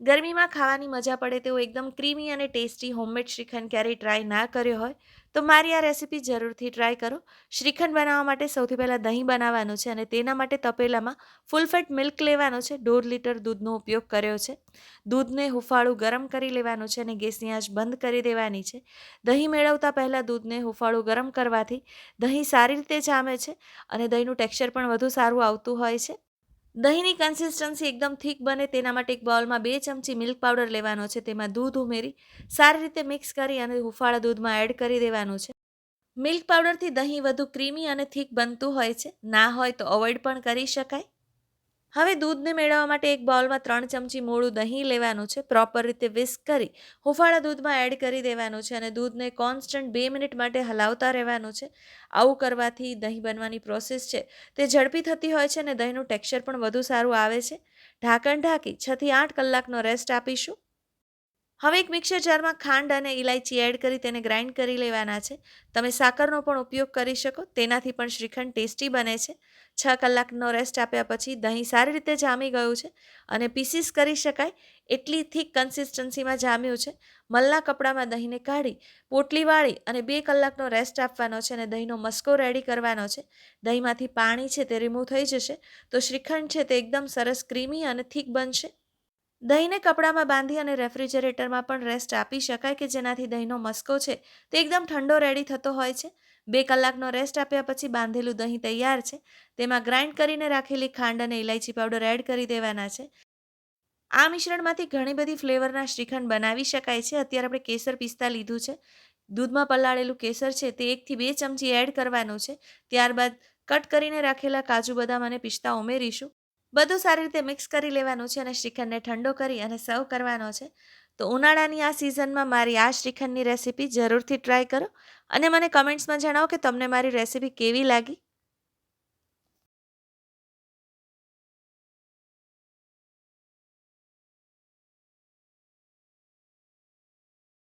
ગરમીમાં ખાવાની મજા પડે તેવો એકદમ ક્રીમી અને ટેસ્ટી હોમમેડ શ્રીખંડ ક્યારેય ટ્રાય ના કર્યો હોય તો મારી આ રેસીપી જરૂરથી ટ્રાય કરો. શ્રીખંડ બનાવવા માટે સૌથી પહેલાં દહીં બનાવવાનું છે અને તેના માટે તપેલામાં ફૂલ ફેટ મિલ્ક લેવાનો છે. 1.5 લીટર દૂધનો ઉપયોગ કર્યો છે. દૂધને હુંફાળું ગરમ કરી લેવાનું છે અને ગેસની આંચ બંધ કરી દેવાની છે. દહીં મેળવતા પહેલાં દૂધને હુંફાળું ગરમ કરવાથી દહીં સારી રીતે જામે છે અને દહીંનું ટેક્સચર પણ વધુ સારું આવતું હોય છે. દહીંની કન્સિસ્ટન્સી એકદમ થીક બને તેના માટે એક બાઉલમાં 2 ચમચી મિલ્ક પાવડર લેવાનો છે. તેમાં દૂધ ઉમેરી સારી રીતે મિક્સ કરી અને હુંફાળા દૂધમાં એડ કરી દેવાનું છે. મિલ્ક પાવડરથી દહીં વધુ ક્રીમી અને થીક બનતું હોય છે. ના હોય તો અવોઇડ પણ કરી શકાય. હવે દૂધને મેળવવા માટે એક બાઉલમાં 3 ચમચી મોળું દહીં લેવાનું છે. પ્રોપર રીતે વિસ્ક કરી હુંફાળા દૂધમાં એડ કરી દેવાનું છે અને દૂધને કોન્સ્ટન્ટ 2 મિનિટ માટે હલાવતા રહેવાનું છે. આવું કરવાથી દહીં બનવાની પ્રોસેસ છે તે ઝડપી થતી હોય છે અને દહીંનું ટેક્સચર પણ વધુ સારું આવે છે. ઢાંકણ ઢાંકી 6 થી 8 કલાકનો રેસ્ટ આપીશું. હવે એક મિક્સર જારમાં ખાંડ અને ઇલાયચી એડ કરી તેને ગ્રાઇન્ડ કરી લેવાના છે. તમે સાકરનો પણ ઉપયોગ કરી શકો, તેનાથી પણ શ્રીખંડ ટેસ્ટી બને છે. 6 કલાકનો રેસ્ટ આપ્યા પછી દહીં સારી રીતે જામી ગયું છે અને પીસીસ કરી શકાય એટલી થીક કન્સિસ્ટન્સીમાં જામ્યું છે. મલના કપડામાં દહીંને કાઢી પોટલી વાળી અને 2 કલાકનો રેસ્ટ આપવાનો છે અને દહીંનો મસ્કો રેડી કરવાનો છે. દહીંમાંથી પાણી છે તે રિમૂવ થઈ જશે તો શ્રીખંડ છે તે એકદમ સરસ ક્રીમી અને થીક બનશે. દહીંને કપડામાં બાંધી અને રેફ્રિજરેટરમાં પણ રેસ્ટ આપી શકાય કે જેનાથી દહીંનો મસ્કો છે તે એકદમ ઠંડો રેડી થતો હોય છે. 2 કલાકનો રેસ્ટ આપ્યા પછી બાંધેલું દહીં તૈયાર છે. તેમાં ગ્રાઇન્ડ કરીને રાખેલી ખાંડ અને ઇલાયચી પાવડર એડ કરી દેવાના છે. આ મિશ્રણમાંથી ઘણી બધી ફ્લેવરના શ્રીખંડ બનાવી શકાય છે. અત્યારે આપણે કેસર પિસ્તા લીધું છે. દૂધમાં પલાળેલું કેસર છે તે 1 થી 2 ચમચી એડ કરવાનું છે. ત્યારબાદ કટ કરીને રાખેલા કાજુ બદામ અને પિસ્તા ઉમેરીશું. બધું સારી રીતે મિક્સ કરી લેવાનું છે અને શ્રીખંડને ઠંડો કરી અને સર્વ કરવાનો છે. તો ઉનાળાની આ સિઝનમાં મારી આ શ્રીખંડની રેસીપી જરૂરથી ટ્રાય કરો અને મને કમેન્ટ્સમાં જણાવો કે તમને મારી રેસીપી કેવી લાગી.